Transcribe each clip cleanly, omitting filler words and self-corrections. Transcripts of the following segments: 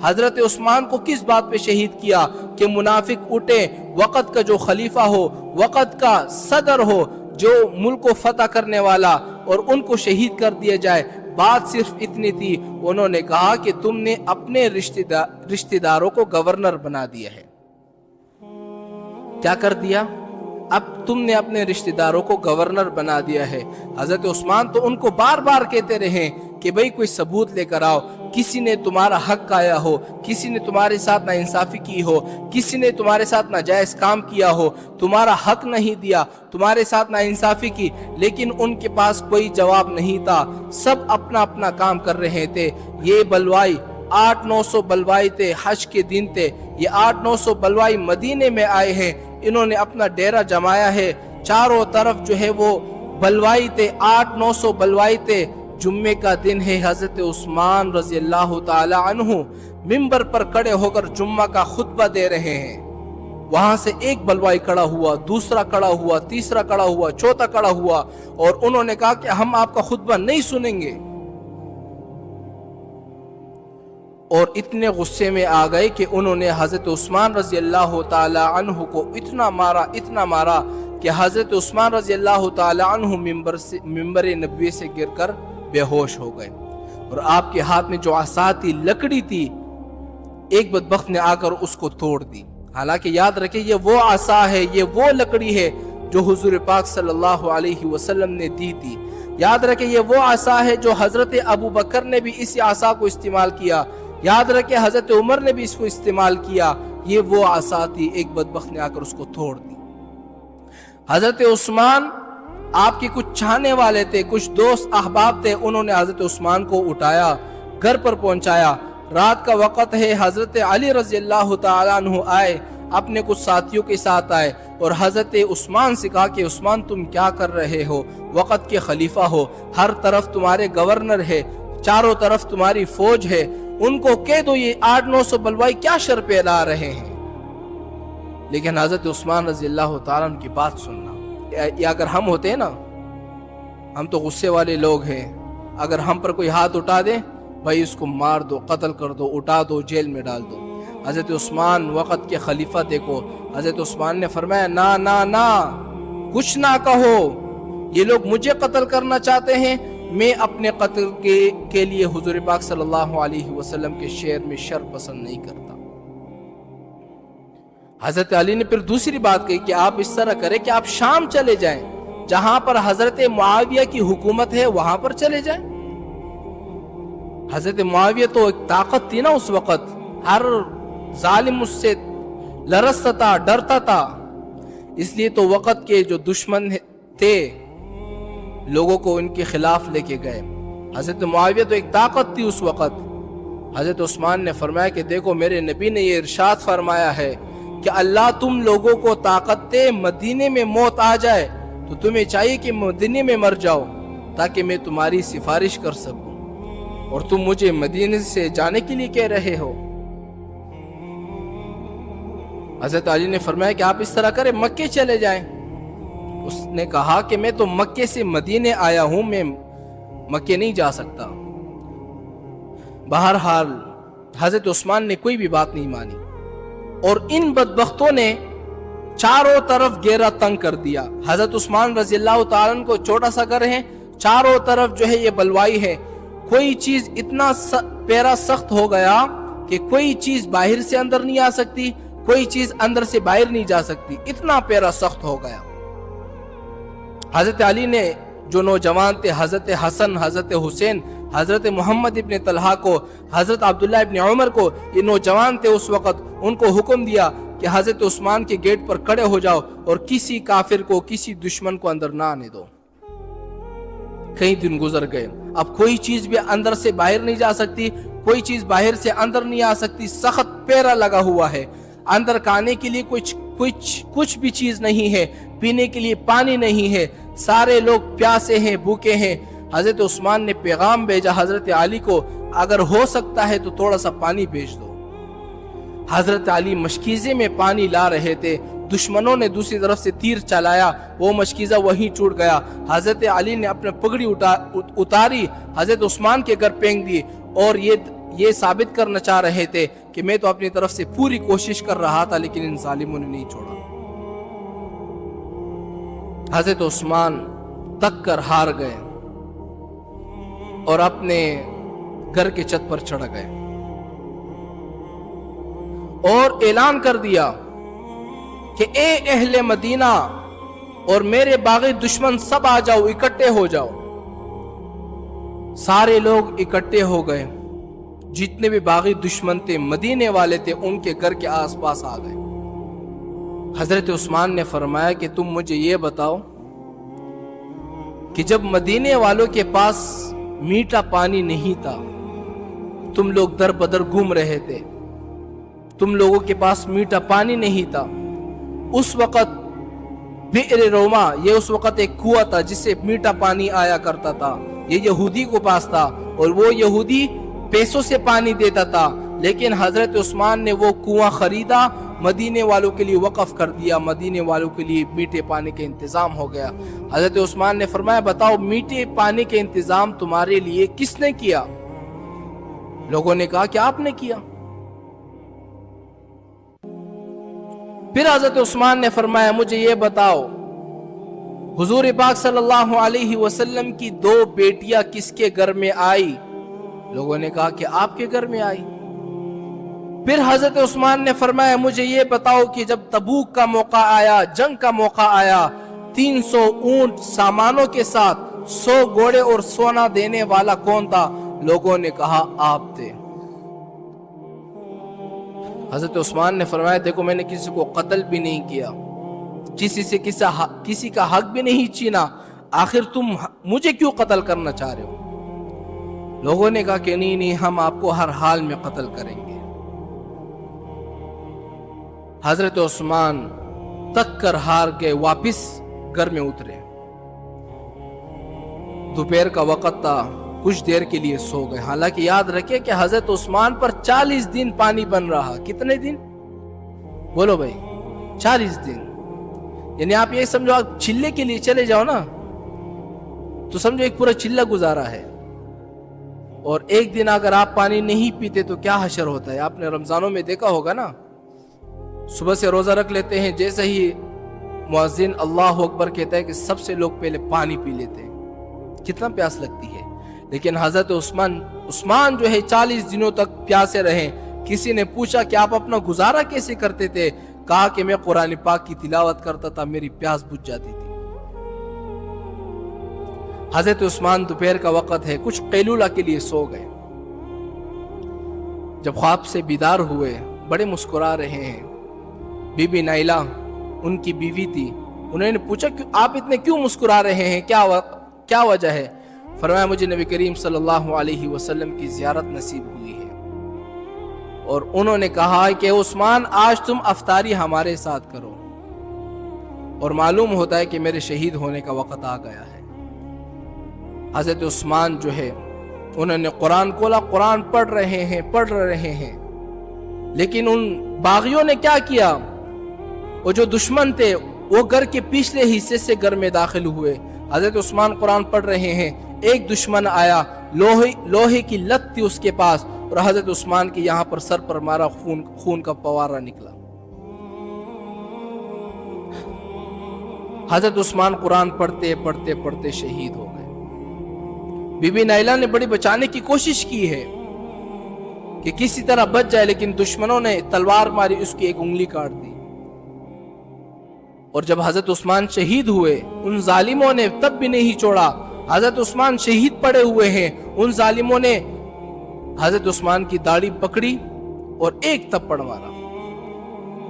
حضرت عثمان کو کس بات پہ شہید کیا کہ منافق اٹھے، وقت کا جو خلیفہ ہو، وقت کا صدر ہو، جو ملک کو فتح کرنے والا، اور ان کو شہید کر دیا جائے۔ بات صرف اتنی تھی، انہوں نے کہا کہ تم نے اپنے رشتہ داروں کو گورنر بنا دیا ہے۔ کیا کر دیا؟ اب تم نے اپنے رشتہ داروں کو گورنر بنا دیا ہے۔ حضرت عثمان تو ان کو بار بار کہتے رہے کہ بھئی کوئی ثبوت لے کر آؤ، کسی نے تمہارا حق کھایا ہو، کسی نے تمہارے ساتھ ناانصافی کی ہو، کسی نے تمہارے ساتھ ناجائز کام کیا ہو، تمہارا حق نہیں دیا، تمہارے ساتھ ناانصافی کی، لیکن ان کے پاس کوئی جواب نہیں تھا۔ سب اپنا اپنا کام کر رہے تھے۔ یہ بلوائی 800-900 بلوائی تھے، حج کے دن تھے، یہ 800-900 بلوائی مدینے میں آئے ہیں، انہوں نے اپنا ڈیرہ جمایا ہے، چاروں طرف جو ہے وہ بلوائی تھے، 800-900 بلوائی تھے۔ جمعے کا دن ہے، حضرت عثمان رضی اللہ تعالی عنہ منبر پر کھڑے ہو کر جمعہ کا خطبہ دے رہے ہیں۔ وہاں سے ایک بلوائی کھڑا ہوا، دوسرا کھڑا ہوا، تیسرا کھڑا ہوا، چوتھا کھڑا ہوا، اور انہوں نے کہا کہ ہم آپ کا خطبہ نہیں سنیں گے، اور اتنے غصے میں آ گئے کہ انہوں نے حضرت عثمان رضی اللہ تعالی عنہ کو اتنا مارا کہ حضرت عثمان رضی اللہ تعالی عنہ ممبر نبوی سے گر کر بے ہوش ہو گئے، اور آپ کے ہاتھ میں جو عصا تھی، لکڑی تھی، ایک بدبخت نے آ کر اس کو توڑ دی۔ حالانکہ یاد رکھیں یہ وہ عصا ہے، یہ وہ لکڑی ہے جو حضور پاک صلی اللہ علیہ وسلم نے دی تھی۔ یاد رکھیں یہ وہ عصا ہے جو حضرت ابو بکر نے بھی اسی عصا کو استعمال کیا، یاد رکھیں حضرت عمر نے بھی اس کو استعمال کیا، یہ وہ عصا تھی، ایک بدبخت نے آ کر اس کو توڑ دی۔ حضرت عثمان، آپ کے کچھ چاہنے والے تھے، کچھ دوست احباب تھے، انہوں نے حضرت عثمان کو اٹھایا، گھر پر پہنچایا۔ رات کا وقت ہے، حضرت علی رضی اللہ تعالیٰ عنہ آئے، اپنے کچھ ساتھیوں کے ساتھ آئے، اور حضرت عثمان سے کہا کہ عثمان تم کیا کر رہے ہو؟ وقت کے خلیفہ ہو، ہر طرف تمہارے گورنر ہے، چاروں طرف تمہاری فوج ہے، ان کو کہہ دو یہ 800-900 بلوائی کیا شر پہ لا رہے ہیں۔ لیکن حضرت عثمان رضی اللہ تعالیٰ عنہ کی بات سننا، یہ اگر ہم ہوتے ہیں نا، ہم تو غصے والے لوگ ہیں، اگر ہم پر کوئی ہاتھ اٹھا دے، بھائی اس کو مار دو، قتل کر دو، اٹھا دو، جیل میں ڈال دو۔ حضرت عثمان وقت کے خلیفہ دیکھو، حضرت عثمان نے فرمایا نا کچھ نہ کہو، یہ لوگ مجھے قتل کرنا چاہتے ہیں، میں اپنے قتل کے لیے حضور پاک صلی اللہ علیہ وسلم کے شعر میں شر پسند نہیں کرتا۔ حضرت علی نے پھر دوسری بات کہی کہ آپ اس طرح کریں کہ آپ شام چلے جائیں، جہاں پر حضرت معاویہ کی حکومت ہے وہاں پر چلے جائیں۔ حضرت معاویہ تو ایک طاقت تھی نا اس وقت، ہر ظالم اس سے لرزتا تھا، ڈرتا تھا، اس لیے تو وقت کے جو دشمن تھے لوگوں کو ان کے خلاف لے کے گئے۔ حضرت معاویہ تو ایک طاقت تھی اس وقت۔ حضرت عثمان نے فرمایا کہ دیکھو میرے نبی نے یہ ارشاد فرمایا ہے کہ اللہ تم لوگوں کو طاقت دے، مدینے میں موت آ جائے تو تمہیں چاہیے کہ مدینے میں مر جاؤ تاکہ میں تمہاری سفارش کر سکوں، اور تم مجھے مدینے سے جانے کے لیے کہہ رہے ہو۔ حضرت علی نے فرمایا کہ آپ اس طرح کریں، مکے چلے جائیں۔ اس نے کہا کہ میں تو مکے سے مدینے آیا ہوں، میں مکے نہیں جا سکتا۔ بہرحال حضرت عثمان نے کوئی بھی بات نہیں مانی، اور ان بدبختوں نے چاروں طرف گھیرا تنگ کر دیا۔ حضرت عثمان رضی اللہ تعالیٰ عنہ کو چھوٹا سا گھر ہے، چاروں طرف جو ہے یہ بلوائی ہے، کوئی چیز اتنا پیرا سخت ہو گیا کہ کوئی چیز باہر سے اندر نہیں آ سکتی، کوئی چیز اندر سے باہر نہیں جا سکتی، اتنا پیرا سخت ہو گیا۔ حضرت علی نے جو نوجوان تھے، حضرت حسن، حضرت حسین، حضرت محمد ابن طلحہ کو، حضرت عبداللہ ابن عمر کو، یہ نوجوان تھے اس وقت، ان کو حکم دیا کہ حضرت عثمان کے گیٹ پر کھڑے ہو جاؤ اور کسی کافر کو، کسی دشمن کو اندر نہ آنے دو۔ کئی دن گزر گئے، اب کوئی چیز بھی اندر سے باہر نہیں جا سکتی، کوئی چیز باہر سے اندر نہیں آ سکتی، سخت پیرا لگا ہوا ہے، اندر کھانے کے لیے کچھ بھی چیز نہیں ہے، پینے کے لیے پانی نہیں ہے، سارے لوگ پیاسے ہیں، بھوکے ہیں۔ حضرت عثمان نے پیغام بھیجا حضرت علی کو، اگر ہو سکتا ہے تو تھوڑا سا پانی بھیج دو۔ حضرت علی مشکیزے میں پانی لا رہے تھے، دشمنوں نے دوسری طرف سے تیر چلایا، وہ مشکیزہ وہیں ٹوٹ گیا۔ حضرت علی نے اپنے پگڑی اتاری، حضرت عثمان کے گھر پھینک دی، اور یہ یہ ثابت کرنا چاہ رہے تھے کہ میں تو اپنی طرف سے پوری کوشش کر رہا تھا لیکن ان ظالموں نے نہیں چھوڑا۔ حضرت عثمان تک کر ہار گئے اور اپنے گھر کے چھت پر چڑھ گئے اور اعلان کر دیا کہ اے اہل مدینہ اور میرے باغی دشمن سب آ جاؤ، اکٹھے ہو جاؤ۔ سارے لوگ اکٹھے ہو گئے، جتنے بھی باغی دشمن تھے، مدینے والے تھے، ان کے گھر کے آس پاس آ گئے۔ حضرت عثمان نے فرمایا کہ تم مجھے یہ بتاؤ کہ جب مدینے والوں کے پاس میٹھا پانی نہیں تھا، تم لوگ در بدر گھوم رہے تھے، تم لوگوں کے پاس میٹھا پانی نہیں تھا، اس وقت بئر روما، یہ اس وقت ایک کنواں تھا جس سے میٹھا پانی آیا کرتا تھا، یہ یہودی کو پاس تھا اور وہ یہودی پیسوں سے پانی دیتا تھا، لیکن حضرت عثمان نے وہ کنواں خریدا، مدینے والوں کے لیے وقف کر دیا، مدینے والوں کے لیے میٹھے پانی کا انتظام ہو گیا۔ حضرت عثمان نے فرمایا بتاؤ میٹھے پانی کے انتظام تمہارے لیے کس نے کیا؟ لوگوں نے کہا کہ آپ نے کیا۔ پھر حضرت عثمان نے فرمایا مجھے یہ بتاؤ حضور پاک صلی اللہ علیہ وسلم کی 2 بیٹیاں کس کے گھر میں آئی؟ لوگوں نے کہا کہ آپ کے گھر میں آئی۔ پھر حضرت عثمان نے فرمایا مجھے یہ بتاؤ کہ جب تبوک کا موقع آیا، جنگ کا موقع آیا، 300 اونٹ سامانوں کے ساتھ 100 گھوڑے اور سونا دینے والا کون تھا؟ لوگوں نے کہا آپ تھے۔ حضرت عثمان نے فرمایا دیکھو میں نے کسی کو قتل بھی نہیں کیا، کسی کا حق بھی نہیں چھینا، آخر تم مجھے کیوں قتل کرنا چاہ رہے ہو؟ لوگوں نے کہا کہ نہیں ہم آپ کو ہر حال میں قتل کریں گے۔ حضرت عثمان تک کر ہار گئے، واپس گھر میں اترے، دوپہر کا وقت تھا، کچھ دیر کے لیے سو گئے۔ حالانکہ یاد رکھے کہ حضرت عثمان پر 40 دن پانی بن رہا۔ کتنے دن؟ بولو بھائی 40 دن، یعنی آپ یہ سمجھو آپ چلے کے لیے چلے جاؤ نا تو سمجھو ایک پورا چلہ گزارا ہے، اور ایک دن اگر آپ پانی نہیں پیتے تو کیا حشر ہوتا ہے۔ آپ نے رمضانوں میں دیکھا ہوگا نا، صبح سے روزہ رکھ لیتے ہیں، جیسے ہی مؤذن اللہ اکبر کہتا ہے کہ سب سے لوگ پہلے پانی پی لیتے ہیں، کتنا پیاس لگتی ہے۔ لیکن حضرت عثمان جو ہے 40 دنوں تک پیاسے رہے۔ کسی نے پوچھا کہ آپ اپنا گزارا کیسے کرتے تھے؟ کہا کہ میں قرآن پاک کی تلاوت کرتا تھا، میری پیاس بجھ جاتی تھی۔ حضرت عثمان دوپہر کا وقت ہے، کچھ قیلولہ کے لیے سو گئے۔ جب خواب سے بیدار ہوئے بڑے مسکرا رہے ہیں۔ بی بی نائلہ ان کی بیوی تھی، انہوں نے پوچھا کہ آپ اتنے کیوں مسکرا رہے ہیں، کیا وجہ ہے؟ فرمایا مجھے نبی کریم صلی اللہ علیہ وسلم کی زیارت نصیب ہوئی ہے، اور انہوں نے کہا کہ عثمان آج تم افطاری ہمارے ساتھ کرو، اور معلوم ہوتا ہے کہ میرے شہید ہونے کا وقت آ گیا ہے۔ حضرت عثمان جو ہے انہوں نے قرآن کھولا، قرآن پڑھ رہے ہیں، لیکن ان باغیوں نے کیا کیا؟ وہ جو دشمن تھے وہ گھر کے پچھلے حصے سے گھر میں داخل ہوئے۔ حضرت عثمان قرآن پڑھ رہے ہیں، ایک دشمن آیا، لوہے کی لت تھی اس کے پاس، اور حضرت عثمان کے یہاں پر سر پر مارا، خون کا فوارہ نکلا۔ حضرت عثمان قرآن پڑھتے شہید ہو گئے۔ بی بی نائلہ نے بڑی بچانے کی کوشش کی ہے کہ کسی طرح بچ جائے، لیکن دشمنوں نے تلوار ماری، اس کی ایک انگلی کاٹ دی۔ اور جب حضرت عثمان شہید ہوئے ان ظالموں نے تب بھی نہیں چھوڑا۔ حضرت عثمان شہید پڑے ہوئے ہیں، ان ظالموں نے حضرت عثمان کی داڑھی پکڑی اور ایک تھپڑ مارا۔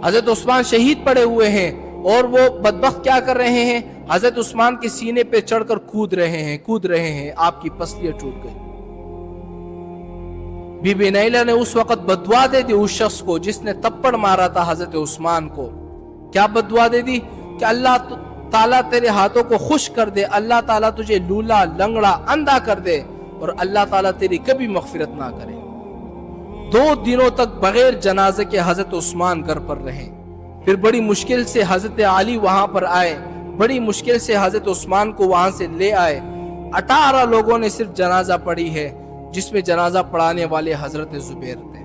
حضرت عثمان شہید پڑے ہوئے ہیں اور وہ بدبخت کیا کر رہے ہیں؟ حضرت عثمان کے سینے پہ چڑھ کر کود رہے ہیں، آپ کی پسلیاں ٹوٹ گئی۔ بی بی نائلہ نے اس وقت بددعا دے دی اس شخص کو جس نے تھپڑ مارا تھا حضرت عثمان کو۔ کیا بددعا دے دی؟ کہ اللہ تعالیٰ تیرے ہاتھوں کو خشک کر دے، اللہ تعالیٰ تجھے لولا، لنگڑا، اندھا کر دے، اور اللہ تعالیٰ تیری کبھی مغفرت نہ کرے۔ 2 دنوں تک بغیر جنازے کے حضرت عثمان گھر پر رہے۔ پھر بڑی مشکل سے حضرت علی وہاں پر آئے، بڑی مشکل سے حضرت عثمان کو وہاں سے لے آئے۔ 18 لوگوں نے صرف جنازہ پڑھی ہے، جس میں جنازہ پڑھانے والے حضرت زبیر تھے۔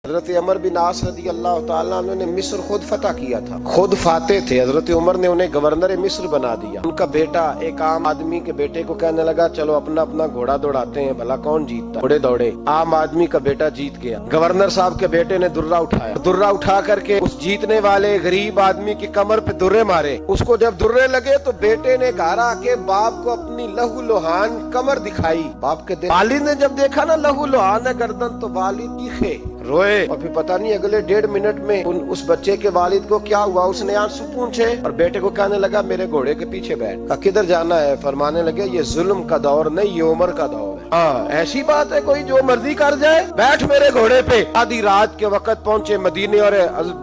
حضرت عمر بن عاص رضی اللہ تعالیٰ عنہ نے مصر خود فتح کیا تھا، خود فاتح تھے۔ حضرت عمر نے انہیں گورنر مصر بنا دیا۔ ان کا بیٹا ایک عام آدمی کے بیٹے کو کہنے لگا چلو اپنا اپنا گھوڑا دوڑاتے ہیں، بھلا کون جیتتا۔ گھوڑے دوڑے، عام آدمی کا بیٹا جیت گیا۔ گورنر صاحب کے بیٹے نے درہ اٹھایا، درہ اٹھا کر کے اس جیتنے والے غریب آدمی کی کمر پہ درے مارے۔ اس کو جب درے لگے تو بیٹے نے گھر آ کے باپ کو اپنی لہو لہان کمر دکھائی۔ باپ کے والد نے جب دیکھا نا لہو لہان ہے گردن، تو والد چیخے، روئے، اور پھر پتہ نہیں اگلے 1.5 منٹ میں اس بچے کے والد کو کیا ہوا، اس نے آنسو پونچھے اور بیٹے کو کہنے لگا میرے گھوڑے کے پیچھے بیٹھ۔ کہا کدھر جانا ہے؟ فرمانے لگے یہ ظلم کا دور نہیں، یہ عمر کا دور ہے۔ ہاں ایسی بات ہے کوئی جو مرضی کر جائے؟ بیٹھ میرے گھوڑے پہ۔ آدھی رات کے وقت پہنچے مدینے، اور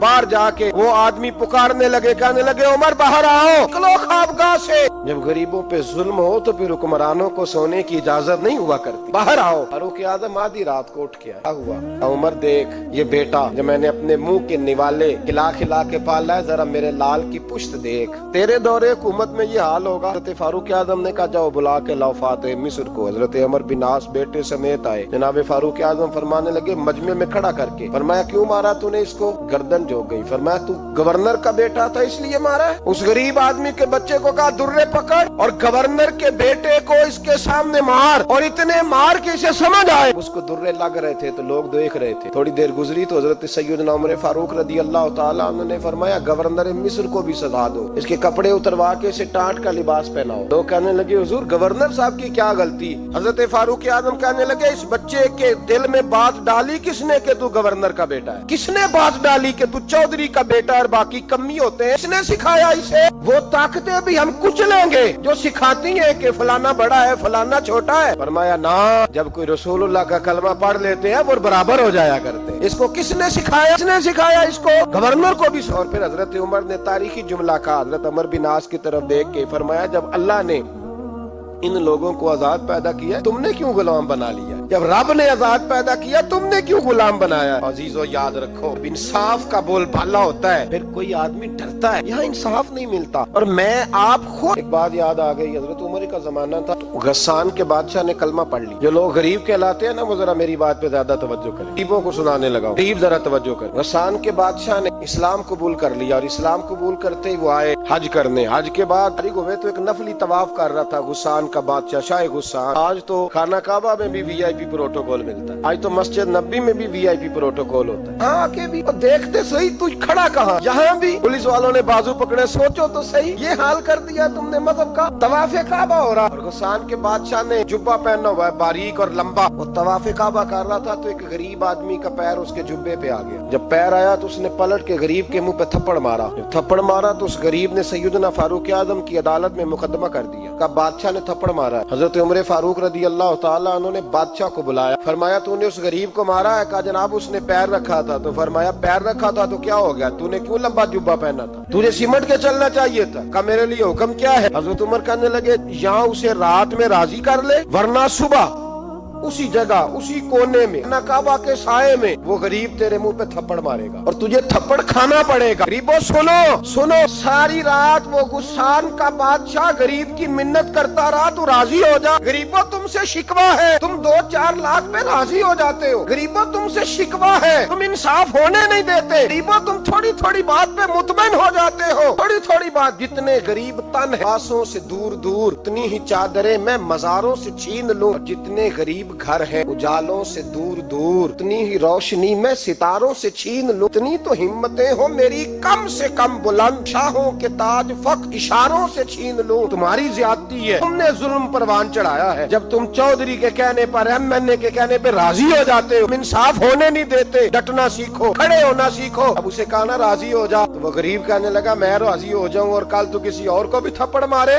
باہر جا کے وہ آدمی پکارنے لگے، کہنے لگے عمر باہر آؤ، نکلو خوابگاہ سے۔ جب غریبوں پہ ظلم ہو تو پھر حکمرانوں کو سونے کی اجازت نہیں ہوا کرتی، باہر آؤ۔ فاروق اعظم آدھی رات کو اٹھ کے آیا، کیا ہوا؟ عمر دیکھ یہ بیٹا جو میں نے اپنے منہ کے نوالے کھلا کھلا کے پالا ہے، ذرا میرے لال کی پشت دیکھ، تیرے دور حکومت میں یہ حال ہوگا۔ حضرت فاروق اعظم نے کہا جاؤ بلا کے لاؤ فاتح مصر کو۔ حضرت عمر بن عاص بیٹے سمیت آئے۔ جناب فاروق اعظم فرمانے لگے مجمع میں کھڑا کر کے، فرمایا کیوں مارا تو نے اس کو؟ گردن جھک گئی۔ فرمایا تو گورنر کا بیٹا تھا اس لیے مارا ہے؟ اس غریب آدمی کے بچے کو کہا درے پکڑ اور گورنر کے بیٹے کو اس کے سامنے مار، اور اتنے مار کے اسے سمجھ آئے۔ اس کو درے لگ رہے تھے تو لوگ دیکھ رہے تھے۔ تھوڑی دیر گزری تو حضرت سیدنا عمر فاروق رضی اللہ تعالیٰ عنہ نے فرمایا گورنر مصر کو بھی سزا دو، اس کے کپڑے اتروا کے اسے ٹاٹ کا لباس پہناؤ۔ لوگ کہنے لگے حضور گورنر صاحب کی کیا غلطی؟ حضرت فاروق اعظم کہنے لگے اس بچے کے دل میں بات ڈالی کس نے کہ تو گورنر کا بیٹا ہے؟ کس نے بات ڈالی کہ تو چودھری کا بیٹا اور باقی کمی ہوتے ہیں؟ کس نے سکھایا اسے؟ وہ طاقتیں بھی ہم کچھ لیں گے جو سکھاتی ہیں کہ فلانا بڑا ہے فلانا چھوٹا ہے۔ فرمایا نہ، جب کوئی رسول اللہ کا کلمہ پڑھ لیتے ہیں وہ برابر ہو جایا کرتے ہیں۔ اس کو کس نے سکھایا؟ کس نے سکھایا اس کو؟ گورنر کو بھی۔ اور پھر حضرت عمر نے تاریخی جملہ کہا، حضرت عمر بن عاص کی طرف دیکھ کے فرمایا جب اللہ نے ان لوگوں کو آزاد پیدا کیا تم نے کیوں غلام بنا لیا؟ جب رب نے آزاد پیدا کیا تم نے کیوں غلام بنایا؟ عزیزو یاد رکھو انصاف کا بول بالا ہوتا ہے، پھر کوئی آدمی ڈرتا ہے، یہاں انصاف نہیں ملتا۔ اور میں آپ خود ایک بات یاد آ گئی، حضرت عمر کا زمانہ تھا، غسان کے بادشاہ نے کلمہ پڑھ لی۔ جو لوگ غریب کہلاتے ہیں نا وہ ذرا میری بات پہ زیادہ توجہ کریں، غریبوں کو سنانے لگا، غریب ذرا توجہ کریں۔ غسان کے بادشاہ نے اسلام قبول کر لیا، اور اسلام قبول کرتے ہی وہ آئے حج کرنے۔ حج کے بعد فارغ ہوئے تو ایک نفلی طواف کر رہا تھا غسان کا بادشاہ شاہ غسان۔ آج تو خانہ کعبہ میں بھی وی آئی پی پروٹوکول ملتا ہے، آج تو مسجد نبی میں بھی وی آئی پی پروٹوکول ہوتا ہے۔ ہاں آگے بھی دیکھتے صحیح تو کھڑا کہاں؟ یہاں بھی پولیس والوں نے بازو پکڑے، سوچو تو صحیح یہ حال کر دیا تم نے مذہب کا۔ طواف کعبہ ہو رہا، اور غسان کے بادشاہ نے جبہ پہنا ہوا ہے باریک اور لمبا، وہ طواف کعبہ کر رہا تھا تو ایک غریب آدمی کا پیر اس کے جبے پہ آ گیا۔ جب پیر آیا تو اس نے پلٹ کے غریب کے منہ پہ تھپڑ مارا۔ جب تھپڑ مارا تو اس غریب نے سیدنا فاروق اعظم کی عدالت میں مقدمہ کر دیا کہ بادشاہ نے تھپڑ مارا ہے۔ حضرت عمر فاروق رضی اللہ تعالیٰ عنہ نے بادشاہ کو بلایا، فرمایا تو نے اس غریب کو مارا ہے؟ کہا جناب اس نے پیر رکھا تھا۔ تو فرمایا پیر رکھا تھا تو کیا ہو گیا؟ تو نے کیوں لمبا جبہ پہنا تھا؟ تجھے سمٹ کے چلنا چاہیے تھا۔ کہا میرے لیے حکم کیا ہے؟ حضرت عمر کہنے لگے یہاں اسے رات میں راضی کر لے، ورنہ صبح اسی جگہ اسی کونے میں کعبہ کے سائے میں وہ غریب تیرے منہ پہ تھپڑ مارے گا اور تجھے تھپڑ کھانا پڑے گا۔ غریبوں سنو، ساری رات وہ غسان کا بادشاہ غریب کی منت کرتا رہا تو راضی ہو جا۔ غریبوں تم سے شکوہ ہے، تم 2-4 لاکھ پہ راضی ہو جاتے ہو۔ غریبوں تم سے شکوہ ہے، تم انصاف ہونے نہیں دیتے۔ غریبوں تم تھوڑی تھوڑی بات پہ مطمئن ہو جاتے ہو، تھوڑی تھوڑی بات۔ جتنے غریب تن ہے آسوں سے دور دور، اتنی ہی چادریں میں مزاروں سے چھین لوں، جتنے غریب گھر ہے اجالوں سے دور دور، اتنی ہی روشنی میں ستاروں سے چھین لوں۔ اتنی تو ہمتیں ہو میری کم سے کم بلند، شاہوں کے تاج فخر اشاروں سے چھین لوں۔ تمہاری زیادتی ہے، تم نے ظلم پروان چڑھایا ہے۔ جب تم چودھری کے کہنے پر ایم این اے کے کہنے پہ راضی ہو جاتے ہو، انصاف ہونے نہیں دیتے۔ ڈٹنا سیکھو، کھڑے ہونا سیکھو۔ اب اسے کہا نا راضی ہو جا، تو وہ غریب کہنے لگا میں راضی ہو جاؤں اور کل تو کسی اور کو بھی تھپڑ مارے؟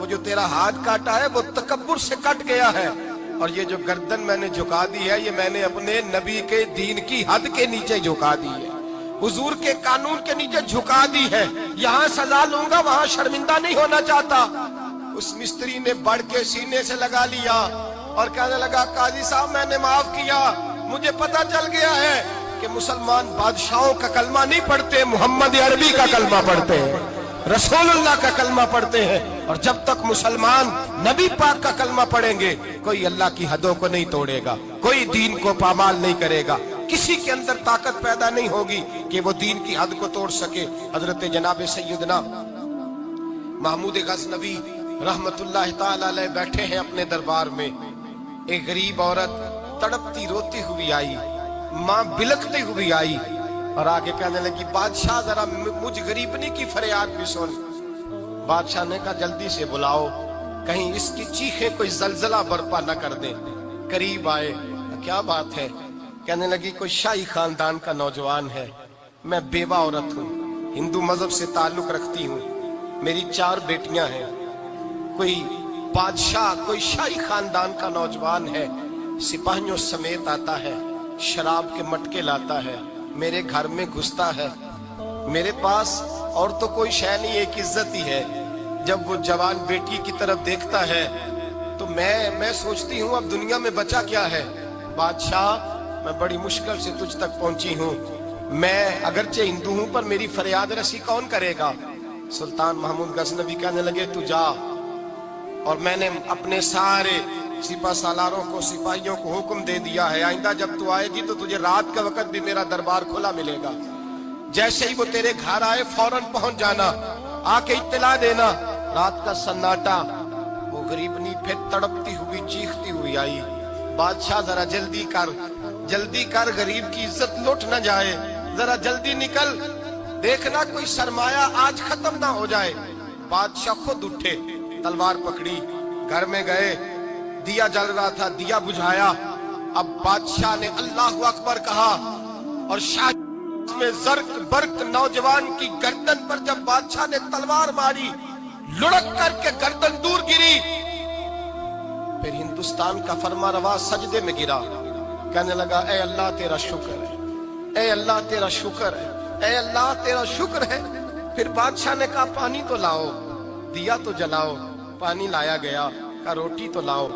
وہ جو تیرا ہاتھ کاٹا ہے وہ تکبر سے کٹ گیا ہے، اور یہ جو گردن میں نے جھکا دی ہے یہ میں نے اپنے نبی کے دین کی حد کے نیچے جھکا دی ہے، حضور کے قانون کے نیچے جھکا دی ہے، یہاں سزا لوں گا وہاں شرمندہ نہیں ہونا چاہتا۔ اس مستری نے بڑھ کے سینے سے لگا لیا اور کہنے لگا قاضی صاحب میں نے معاف کیا، مجھے پتا چل گیا ہے کہ مسلمان بادشاہوں کا کلمہ نہیں پڑھتے، محمد عربی کا کلمہ پڑھتے ہیں، رسول اللہ کا کلمہ پڑھتے ہیں، اور جب تک مسلمان نبی پاک کا کلمہ پڑھیں گے کوئی اللہ کی حدوں کو نہیں توڑے گا، کوئی دین کو پامال نہیں کرے گا، کسی کے اندر طاقت پیدا نہیں ہوگی کہ وہ دین کی حد کو توڑ سکے۔ حضرت جناب سیدنا محمود غزنوی رحمت اللہ تعالی علیہ بیٹھے ہیں اپنے دربار میں، ایک غریب عورت تڑپتی روتی ہوئی آئی، ماں بلکتی ہوئی آئی اور آگے کہنے لگی بادشاہ ذرا مجھ غریبنی کی فریاد بھی سن۔ بادشاہ نے کہا جلدی سے بلاؤ، کہیں اس کی چیخیں کوئی زلزلہ برپا نہ کر دیں۔ قریب آئے، کیا بات ہے؟ کہنے لگی کوئی شاہی خاندان کا نوجوان ہے، میں بیوہ عورت ہوں، ہندو مذہب سے تعلق رکھتی ہوں، میری 4 بیٹیاں ہیں، کوئی بادشاہ کوئی شاہی خاندان کا نوجوان ہے، سپاہیوں سمیت آتا ہے، شراب کے مٹکے لاتا ہے، میرے گھر میں گھستا ہے، میرے پاس اور تو کوئی شے نہیں، ایک عزت ہی ہے، جب وہ جوان بیٹی کی طرف دیکھتا ہے تو میں سوچتی ہوں اب دنیا میں بچا کیا ہے۔ بادشاہ میں بڑی مشکل سے تجھ تک پہنچی ہوں، میں اگرچہ ہندو ہوں پر میری فریاد رسی کون کرے گا؟ سلطان محمود غزنوی کہنے لگے تو جا، اور میں نے اپنے سارے سپاہ سالاروں کو سپاہیوں کو حکم دے دیا ہے آئندہ جب تو آئے گی تو تجھے رات کا وقت بھی میرا دربار کھلا ملے گا، جیسے ہی وہ تیرے گھر آئے فوراً پہنچ جانا، آ کے اطلاع دینا۔ رات کا سناٹا، وہ غریبنی پھر تڑپتی ہوئی چیختی ہوئی آئی، بادشاہ ذرا جلدی کر غریب کی عزت لوٹ نہ جائے، ذرا جلدی نکل، دیکھنا کوئی سرمایہ آج ختم نہ ہو جائے۔ بادشاہ خود اٹھے، تلوار پکڑی، گھر میں گئے، دیا جل رہا تھا، دیا بجھایا، اب بادشاہ نے اللہ اکبر کہا، اور شاہ میں زرق برق نوجوان کی گردن پر جب بادشاہ نے تلوار ماری، لڑک کر کے گردن دور گری، پھر ہندوستان کا فرما روا سجدے میں گرا، کہنے لگا اے اللہ تیرا شکر ہے، اے اللہ تیرا شکر ہے، اے اللہ تیرا شکر ہے۔ پھر بادشاہ نے کہا پانی تو لاؤ، دیا تو جلاؤ، پانی لایا گیا، کہا روٹی تو لاؤ،